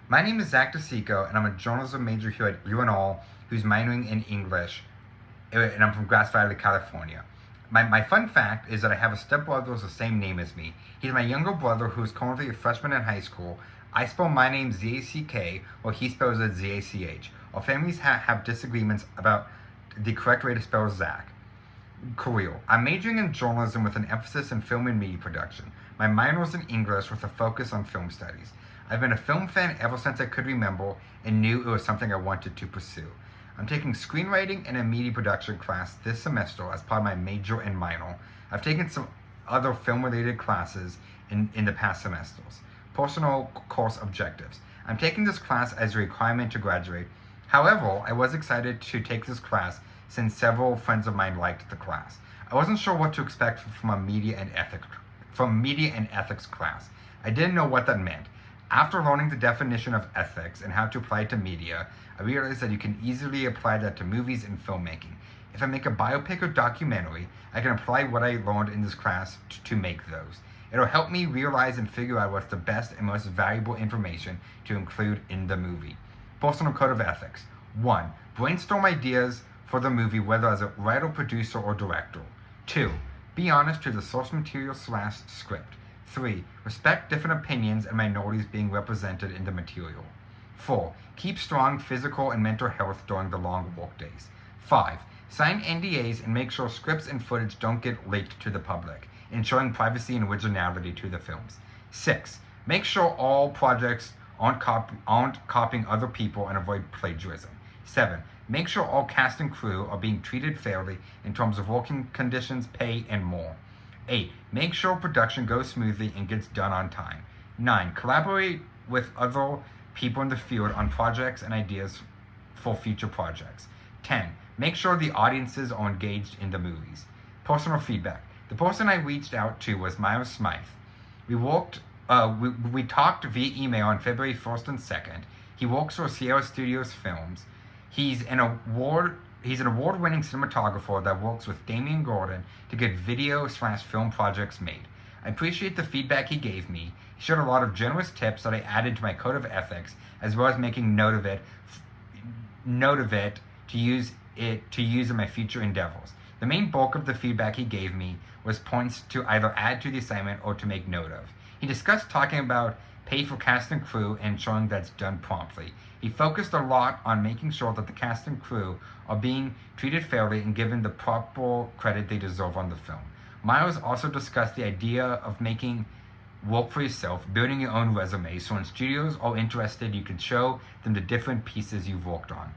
My name is Zach DeSico, and I'm a journalism major here at UNL who's minoring in English, and I'm from Grass Valley, California. My fun fact is that I have a stepbrother who's the same name as me. He's my younger brother who is currently a freshman in high school. I spell my name Z-A-C-K, while he spells it Z-A-C-H. Our families have disagreements about the correct way to spell Zach. Career. I'm majoring in journalism with an emphasis in film and media production. My minor is in English with a focus on film studies. I've been a film fan ever since I could remember and knew it was something I wanted to pursue. I'm taking screenwriting and a media production class this semester as part of my major and minor. I've taken some other film-related classes in the past semesters. Personal course objectives. I'm taking this class as a requirement to graduate. However, I was excited to take this class since several friends of mine liked the class. I wasn't sure what to expect from a media and ethics class. I didn't know what that meant. After learning the definition of ethics and how to apply it to media, I realized that you can easily apply that to movies and filmmaking. If I make a biopic or documentary, I can apply what I learned in this class to make those. It'll help me realize and figure out what's the best and most valuable information to include in the movie. Personal code of ethics. 1. Brainstorm ideas for the movie, whether as a writer, producer, or director. 2. Be honest to the source material / script. 3. Respect different opinions and minorities being represented in the material. 4. Keep strong physical and mental health during the long work days. 5. Sign NDAs and make sure scripts and footage don't get leaked to the public, ensuring privacy and originality to the films. 6. Make sure all projects aren't copying other people and avoid plagiarism. 7. Make sure all cast and crew are being treated fairly in terms of working conditions, pay, and more. 8. Make sure production goes smoothly and gets done on time. 9. Collaborate with other people in the field on projects and ideas for future projects. 10. Make sure the audiences are engaged in the movies. Personal feedback. The person I reached out to was Miles Smythe. We talked via email on February 1st and 2nd. He works for Sierra Studios Films. He's an award-winning cinematographer that works with Damian Gordon to get video/film projects made. I appreciate the feedback he gave me. He shared a lot of generous tips that I added to my code of ethics, as well as making note of it to use in my future endeavors. The main bulk of the feedback he gave me was points to either add to the assignment or to make note of. He discussed talking about pay for cast and crew and ensuring that's done promptly. He focused a lot on making sure that the cast and crew are being treated fairly and given the proper credit they deserve on the film. Miles also discussed the idea of making work for yourself, building your own resume, so when studios are interested, you can show them the different pieces you've worked on.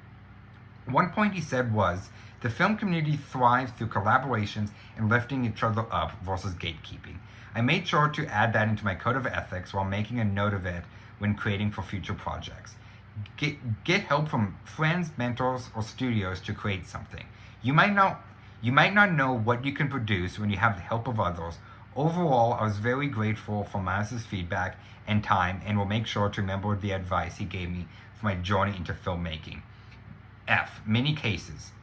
One point he said was, the film community thrives through collaborations and lifting each other up versus gatekeeping. I made sure to add that into my code of ethics while making a note of it when creating for future projects. Get help from friends, mentors, or studios to create something. You might not know what you can produce when you have the help of others. Overall, I was very grateful for Miles' feedback and time, and will make sure to remember the advice he gave me for my journey into filmmaking. F. Many cases.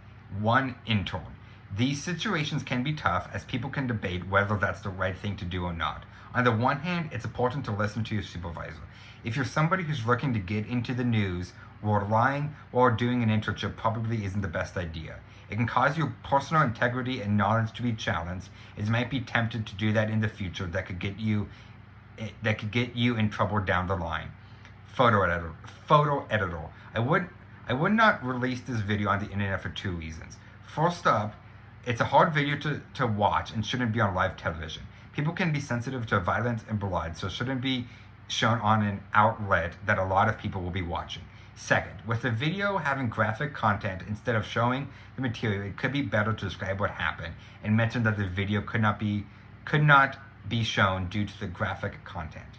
1. Intern. These situations can be tough, as people can debate whether that's the right thing to do or not. On the one hand, it's important to listen to your supervisor. If you're somebody who's looking to get into the news, lying or doing an internship probably isn't the best idea. It can cause your personal integrity and knowledge to be challenged, as you might be tempted to do that in the future that could get you in trouble down the line. Photo editor. I would not release this video on the internet for 2 reasons. First up, it's a hard video to watch and shouldn't be on live television. People can be sensitive to violence and blood, so it shouldn't be shown on an outlet that a lot of people will be watching. Second, with the video having graphic content instead of showing the material, it could be better to describe what happened and mention that the video could not be shown due to the graphic content.